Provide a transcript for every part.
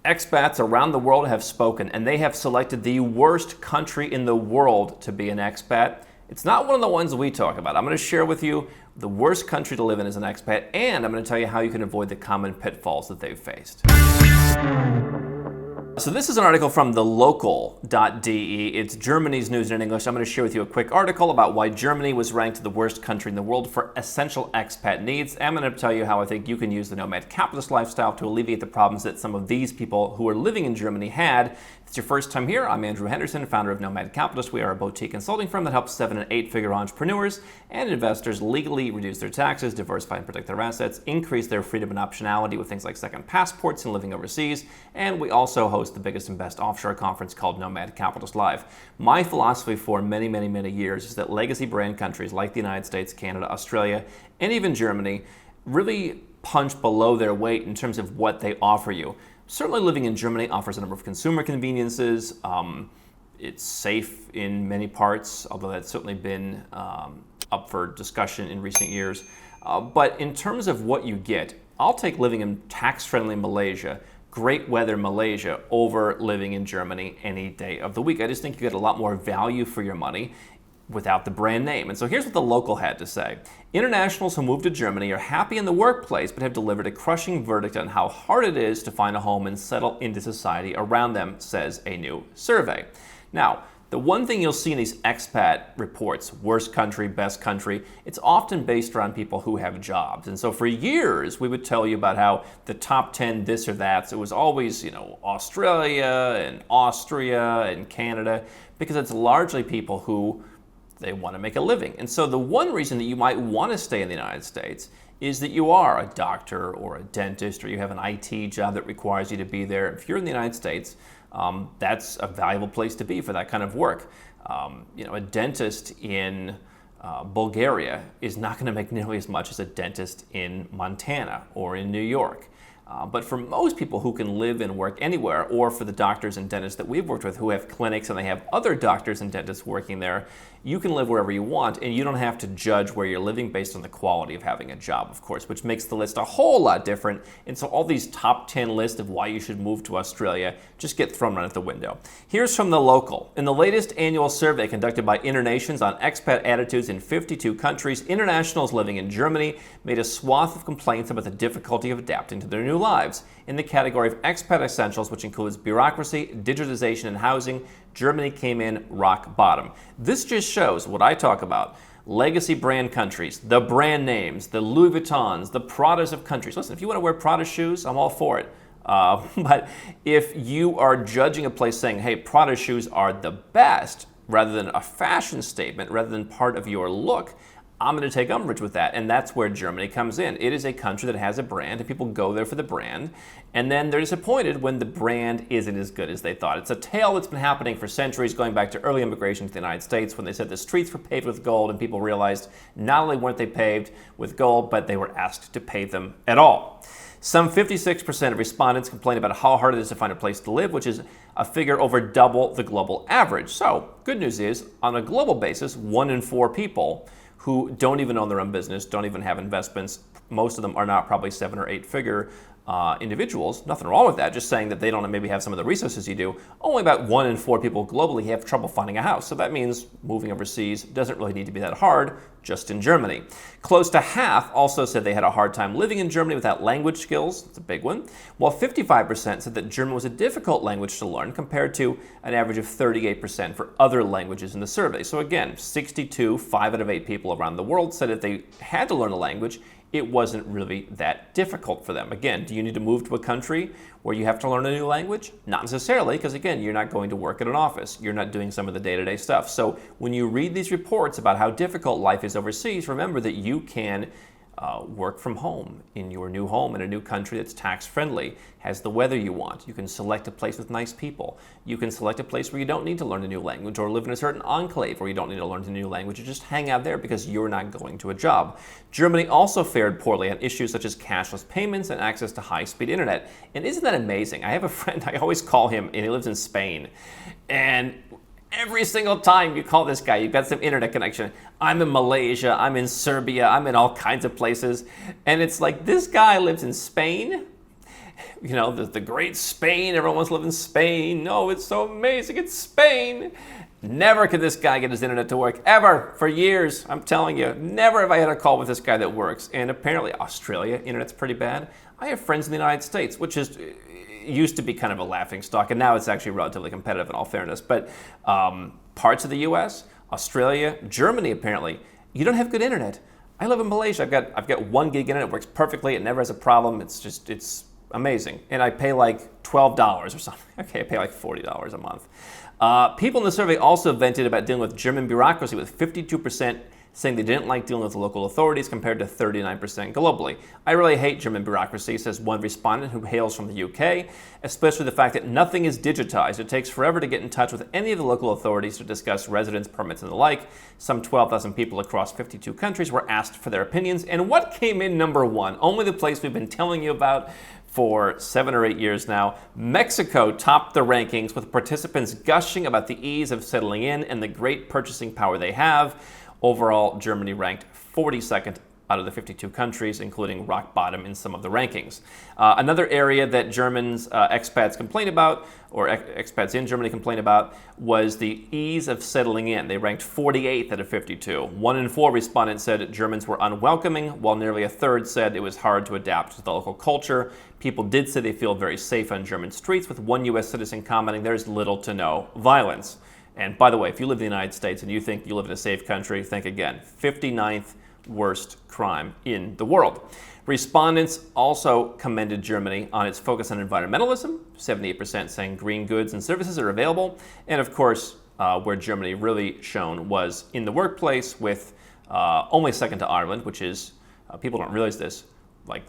Expats around the world have spoken, and they have selected the worst country in the world to be an expat. It's not one of the ones we talk about. I'm going to share with you the worst country to live in as an expat, and I'm going to tell you how you can avoid the common pitfalls that they've faced. So this is an article from thelocal.de. It's Germany's news in English. I'm going to share with you a quick article about why Germany was ranked the worst country in the world for essential expat needs. I'm going to tell you how I think you can use the Nomad Capitalist lifestyle to alleviate the problems that some of these people who are living in Germany had. If it's your first time here, I'm Andrew Henderson, founder of Nomad Capitalist. We are a boutique consulting firm that helps 7- and 8-figure entrepreneurs and investors legally reduce their taxes, diversify and protect their assets, increase their freedom and optionality with things like second passports and living overseas. And we also host the biggest and best offshore conference called Nomad Capitalist Live. My philosophy for many years is that legacy brand countries like the United States, Canada, Australia, and even Germany really punch below their weight in terms of what they offer you. Certainly living in Germany offers a number of consumer conveniences. It's safe in many parts, although that's certainly been up for discussion in recent years. But in terms of what you get, I'll take living in tax-friendly Malaysia, great weather Malaysia, over living in Germany any day of the week. I just think you get a lot more value for your money without the brand name. And so here's what the local had to say. Internationals who move to Germany are happy in the workplace, but have delivered a crushing verdict on how hard it is to find a home and settle into society around them, says a new survey. Now, the one thing you'll see in these expat reports, worst country, best country, it's often based around people who have jobs. And so for years, we would tell you about how the top 10 this or that, so it was always, Australia and Austria and Canada, because it's largely people who they want to make a living. And so the one reason that you might want to stay in the United States is that you are a doctor or a dentist, or you have an IT job that requires you to be there. If you're in the United States, that's a valuable place to be for that kind of work. A dentist in Bulgaria is not going to make nearly as much as a dentist in Montana or in New York. But for most people who can live and work anywhere, or for the doctors and dentists that we've worked with who have clinics and they have other doctors and dentists working there, you can live wherever you want, and you don't have to judge where you're living based on the quality of having a job, of course, which makes the list a whole lot different. And so all these top 10 lists of why you should move to Australia just get thrown right out the window. Here's from The Local. In the latest annual survey conducted by Internations on expat attitudes in 52 countries, internationals living in Germany made a swath of complaints about the difficulty of adapting to their new lives. In the category of expat essentials, which includes bureaucracy, digitization, and housing, Germany came in rock bottom. This just shows what I talk about. Legacy brand countries, the brand names, the Louis Vuittons, the Pradas of countries. Listen, if you want to wear Prada shoes, I'm all for it. But if you are judging a place saying, hey, Prada shoes are the best, rather than a fashion statement, rather than part of your look, I'm going to take umbrage with that, and that's where Germany comes in. It is a country that has a brand, and people go there for the brand, and then they're disappointed when the brand isn't as good as they thought. It's a tale that's been happening for centuries, going back to early immigration to the United States, when they said the streets were paved with gold, and people realized not only weren't they paved with gold, but they were asked to pave them at all. Some 56% of respondents complain about how hard it is to find a place to live, which is a figure over double the global average. So, good news is, on a global basis, 1 in 4 people who don't even own their own business, don't even have investments, most of them are not probably 7- or 8-figure individuals. Nothing wrong with that, just saying that they don't maybe have some of the resources you do. Only about 1 in 4 people globally have trouble finding a house. So that means moving overseas doesn't really need to be that hard, just in Germany. Close to half also said they had a hard time living in Germany without language skills. It's a big one. While 55% said that German was a difficult language to learn, compared to an average of 38% for other languages in the survey. So again, 62, 5 out of 8 people around the world said if they had to learn a language, it wasn't really that difficult for them. Again, do you need to move to a country where you have to learn a new language? Not necessarily, because again, you're not going to work at an office. You're not doing some of the day-to-day stuff. So when you read these reports about how difficult life is overseas, remember that you can work from home in your new home in a new country that's tax-friendly, has the weather you want. You can select a place with nice people. You can select a place where you don't need to learn a new language, or live in a certain enclave where you don't need to learn a new language, or just hang out there because you're not going to a job. Germany also fared poorly on issues such as cashless payments and access to high-speed internet. And isn't that amazing? I have a friend, I always call him, and he lives in Spain. And every single time you call this guy, you've got some internet connection. I'm in Malaysia, I'm in Serbia, I'm in all kinds of places. And it's like, this guy lives in Spain, You know, the great Spain, everyone wants to live in Spain. No, it's so amazing, it's Spain. Never could this guy get his internet to work, ever, for years. I'm telling you, never have I had a call with this guy that works. And apparently Australia, internet's pretty bad. I have friends in the United States, which is used to be kind of a laughing stock, and now it's actually relatively competitive in all fairness. But parts of the US, Australia, Germany, apparently, you don't have good internet. I live in Malaysia. I've got 1 gig internet. It works perfectly. It never has a problem. It's amazing. And I pay like $12 or something. Okay, I pay like $40 a month. People in the survey also vented about dealing with German bureaucracy, with 52% saying they didn't like dealing with local authorities compared to 39% globally. I really hate German bureaucracy, says one respondent who hails from the UK, especially the fact that nothing is digitized. It takes forever to get in touch with any of the local authorities to discuss residence permits and the like. Some 12,000 people across 52 countries were asked for their opinions. And what came in number one? Only the place we've been telling you about for 7 or 8 years now. Mexico topped the rankings, with participants gushing about the ease of settling in and the great purchasing power they have. Overall, Germany ranked 42nd out of the 52 countries, including rock bottom in some of the rankings. Another area that Germans, expats complain about, or expats in Germany complain about, was the ease of settling in. They ranked 48th out of 52. 1 in 4 respondents said Germans were unwelcoming, while nearly a third said it was hard to adapt to the local culture. People did say they feel very safe on German streets, with one U.S. citizen commenting there's little to no violence. And by the way, if you live in the United States and you think you live in a safe country, think again. 59th worst crime in the world. Respondents also commended Germany on its focus on environmentalism, 78% saying green goods and services are available. And of course, where Germany really shone was in the workplace, with only second to Ireland, which is, people don't realize this, like,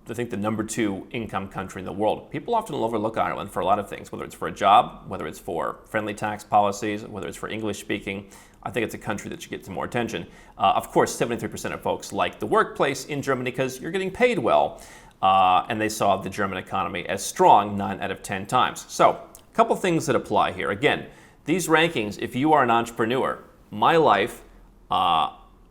I think the number 2 income country in the world. People often overlook Ireland for a lot of things, whether it's for a job, whether it's for friendly tax policies, whether it's for English speaking. I think it's a country that should get some more attention. Of course, 73% of folks like the workplace in Germany because you're getting paid well, and they saw the German economy as strong 9 out of 10 times. So, a couple things that apply here. Again, these rankings, if you are an entrepreneur, my life,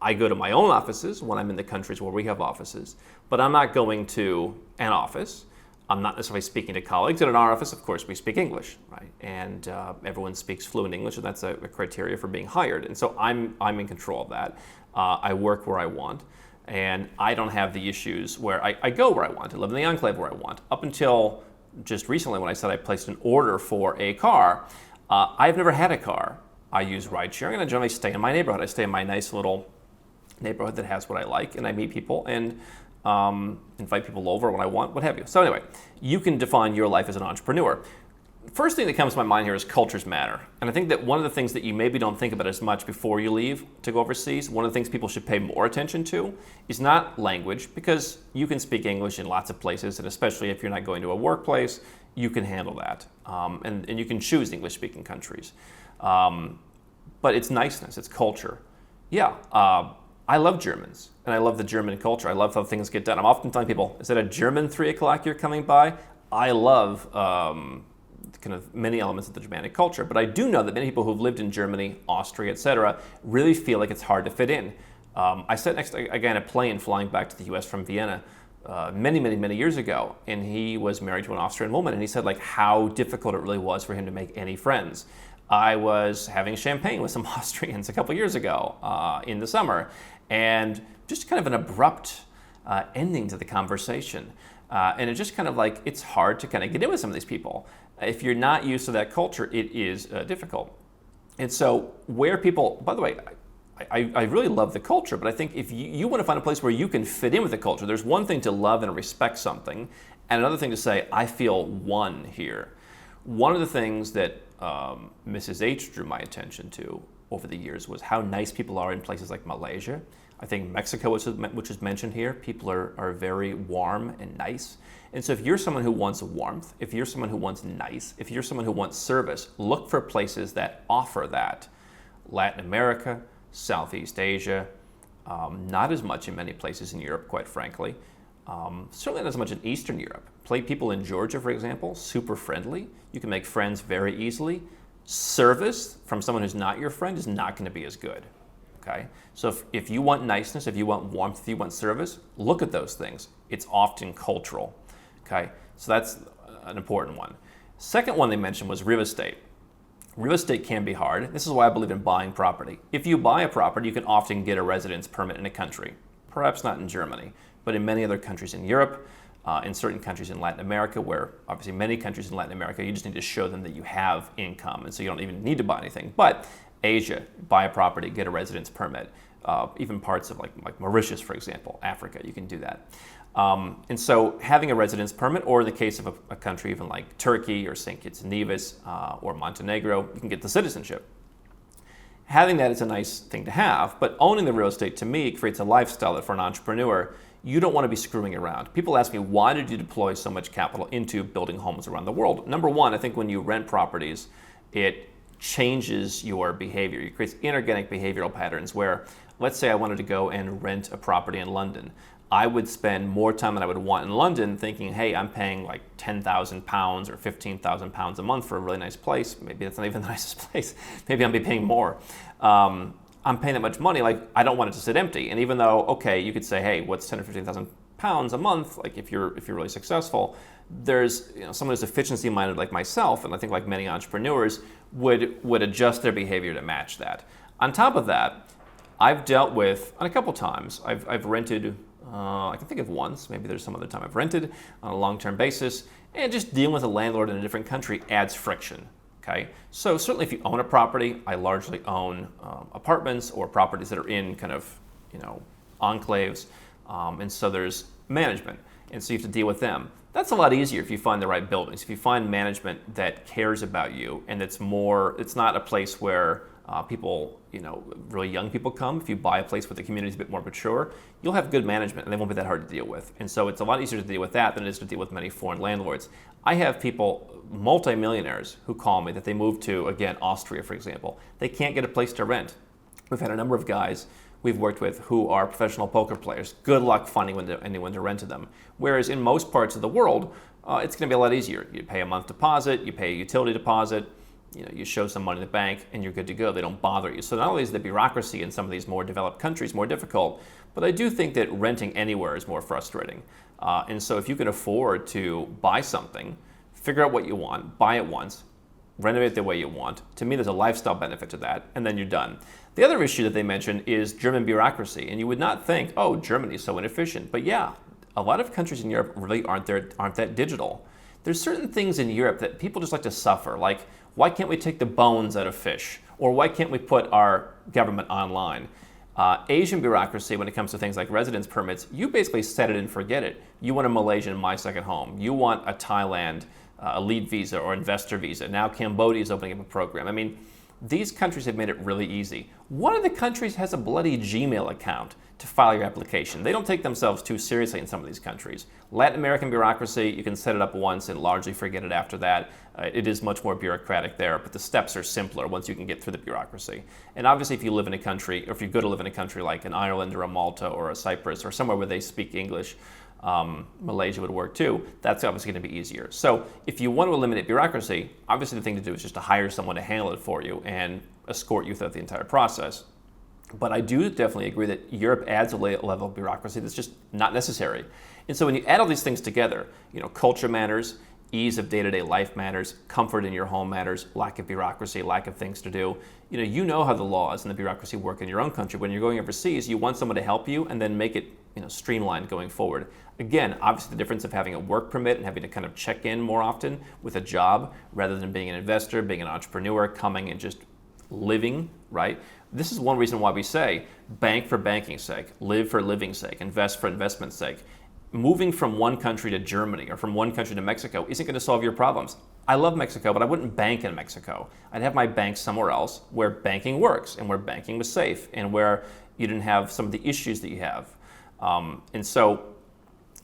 I go to my own offices when I'm in the countries where we have offices, but I'm not going to an office. I'm not necessarily speaking to colleagues. And in our office, of course, we speak English, right? And everyone speaks fluent English, and that's a criteria for being hired. And so I'm in control of that. I work where I want, and I don't have the issues where I go where I want. I live in the enclave where I want. Up until just recently, when I said I placed an order for a car, I've never had a car. I use ride sharing, and I generally stay in my neighborhood. I stay in my nice little neighborhood that has what I like, and I meet people and invite people over when I want, what have you. So anyway, you can define your life as an entrepreneur. First thing that comes to my mind here is cultures matter. And I think that one of the things that you maybe don't think about as much before you leave to go overseas, one of the things people should pay more attention to is not language, because you can speak English in lots of places, and especially if you're not going to a workplace, you can handle that. And you can choose English-speaking countries. But it's niceness, it's culture. Yeah, I love Germans, and I love the German culture. I love how things get done. I'm often telling people, is that a German 3 o'clock you're coming by? I love kind of many elements of the Germanic culture, but I do know that many people who've lived in Germany, Austria, etc., really feel like it's hard to fit in. I sat next to a guy in a plane flying back to the U.S. from Vienna many years ago, and he was married to an Austrian woman, and he said like how difficult it really was for him to make any friends. I was having champagne with some Austrians a couple years ago in the summer, and just kind of an abrupt ending to the conversation. And it's just kind of like, it's hard to kind of get in with some of these people. If you're not used to that culture, it is difficult. And so where people, by the way, I really love the culture, but I think if you want to find a place where you can fit in with the culture, there's one thing to love and respect something, and another thing to say, I feel one here. One of the things that Mrs. H drew my attention to over the years was how nice people are in places like Malaysia. I think Mexico, which is mentioned here, people are very warm and nice. And so if you're someone who wants warmth, if you're someone who wants nice, if you're someone who wants service, look for places that offer that. Latin America, Southeast Asia, not as much in many places in Europe, quite frankly. Certainly not as much in Eastern Europe. People in Georgia, for example, super friendly. You can make friends very easily. Service from someone who's not your friend is not going to be as good. Okay? So if you want niceness, if you want warmth, if you want service, look at those things. It's often cultural. Okay, so that's an important one. Second one they mentioned was real estate. Real estate can be hard. This is why I believe in buying property. If you buy a property, you can often get a residence permit in a country. Perhaps not in Germany, but in many other countries in Europe, in certain countries in Latin America, where obviously many countries in Latin America, you just need to show them that you have income, and so you don't even need to buy anything. But Asia, buy a property, get a residence permit. Even parts of like Mauritius, for example, Africa, you can do that. And so having a residence permit, or in the case of a country even like Turkey or St. Kitts and Nevis or Montenegro, you can get the citizenship. Having that is a nice thing to have, but owning the real estate to me creates a lifestyle that for an entrepreneur, you don't want to be screwing around. People ask me, why did you deploy so much capital into building homes around the world? Number one, I think when you rent properties, it changes your behavior. It creates inorganic behavioral patterns where, let's say I wanted to go and rent a property in London. I would spend more time than I would want in London thinking, hey, I'm paying like £10,000 or £15,000 a month for a really nice place. Maybe that's not even the nicest place. Maybe I'll be paying more. I'm paying that much money, like I don't want it to sit empty. And even though, okay, you could say, hey, what's 10 or 15,000 pounds a month? Like if you're really successful, there's someone who's efficiency minded like myself, and I think like many entrepreneurs would adjust their behavior to match that. On top of that, I've dealt with, on a couple times, I've rented, I can think of once, maybe there's some other time I've rented on a long-term basis, and just dealing with a landlord in a different country adds friction. Okay, so certainly if you own a property, I largely own apartments or properties that are in kind of, enclaves, and so there's management, and so you have to deal with them. That's a lot easier if you find the right buildings, if you find management that cares about you, and it's not a place where people, really young people come. If you buy a place where the community is a bit more mature, you'll have good management and they won't be that hard to deal with. And so it's a lot easier to deal with that than it is to deal with many foreign landlords. I have people, multimillionaires, who call me that they moved to, again, Austria, for example. They can't get a place to rent. We've had a number of guys we've worked with who are professional poker players. Good luck finding anyone to rent to them. Whereas in most parts of the world, it's going to be a lot easier. You pay a month deposit, you pay a utility deposit, you show some money in the bank and you're good to go. They don't bother you. So not only is the bureaucracy in some of these more developed countries more difficult, but I do think that renting anywhere is more frustrating. And so if you can afford to buy something, figure out what you want, buy it once, renovate the way you want. To me, there's a lifestyle benefit to that, and then you're done. The other issue that they mentioned is German bureaucracy. And you would not think, oh, Germany's so inefficient. But yeah, a lot of countries in Europe really aren't that digital. There's certain things in Europe that people just like to suffer, like why can't we take the bones out of fish? Or why can't we put our government online? Asian bureaucracy, when it comes to things like residence permits, you basically set it and forget it. You want a Malaysian My Second Home. You want a Thailand elite visa or investor visa. Now Cambodia is opening up a program. I mean, these countries have made it really easy. One of the countries has a bloody Gmail account to file your application. They don't take themselves too seriously in some of these countries. Latin American bureaucracy, you can set it up once and largely forget it after that. It is much more bureaucratic there, but the steps are simpler once you can get through the bureaucracy. And obviously if you live in a country, or if you go to live in a country like an Ireland or a Malta or a Cyprus or somewhere where they speak English, Malaysia would work too, that's obviously going to be easier. So if you want to eliminate bureaucracy, obviously the thing to do is just to hire someone to handle it for you and escort you throughout the entire process. But I do definitely agree that Europe adds a level of bureaucracy that's just not necessary. And so when you add all these things together, culture matters, ease of day-to-day life matters, comfort in your home matters, lack of bureaucracy, lack of things to do. You know how the laws and the bureaucracy work in your own country. When you're going overseas, you want someone to help you and then make it streamlined going forward. Again, obviously the difference of having a work permit and having to kind of check in more often with a job rather than being an investor, being an entrepreneur, coming and just living, right? This is one reason why we say bank for banking's sake, live for living's sake, invest for investment's sake. Moving from one country to Germany or from one country to Mexico isn't going to solve your problems. I love Mexico, but I wouldn't bank in Mexico. I'd have my bank somewhere else where banking works and where banking was safe and where you didn't have some of the issues that you have. And so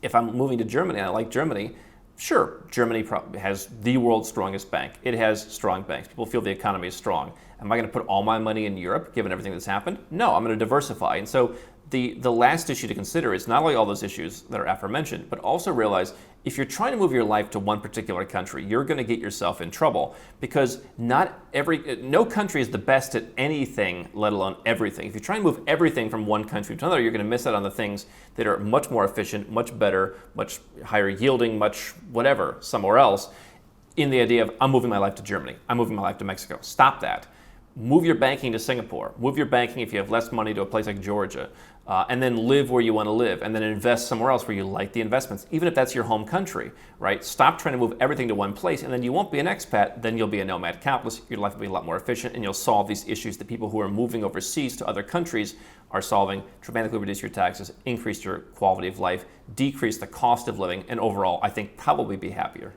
if I'm moving to Germany and I like Germany, sure, Germany has the world's strongest bank. It has strong banks. People feel the economy is strong. Am I going to put all my money in Europe, given everything that's happened? No, I'm going to diversify. And so the last issue to consider is not only all those issues that are aforementioned, but also realize if you're trying to move your life to one particular country, you're going to get yourself in trouble because no country is the best at anything, let alone everything. If you try and move everything from one country to another, you're going to miss out on the things that are much more efficient, much better, much higher yielding, much whatever, somewhere else, in the idea of, I'm moving my life to Germany, I'm moving my life to Mexico. Stop that. Move your banking to Singapore. Move your banking, if you have less money, to a place like Georgia. And then live where you want to live. And then invest somewhere else where you like the investments, even if that's your home country, right? Stop trying to move everything to one place, and then you won't be an expat. Then you'll be a nomad capitalist. Your life will be a lot more efficient, and you'll solve these issues that people who are moving overseas to other countries are solving. Dramatically reduce your taxes, increase your quality of life, decrease the cost of living, and overall, I think, probably be happier.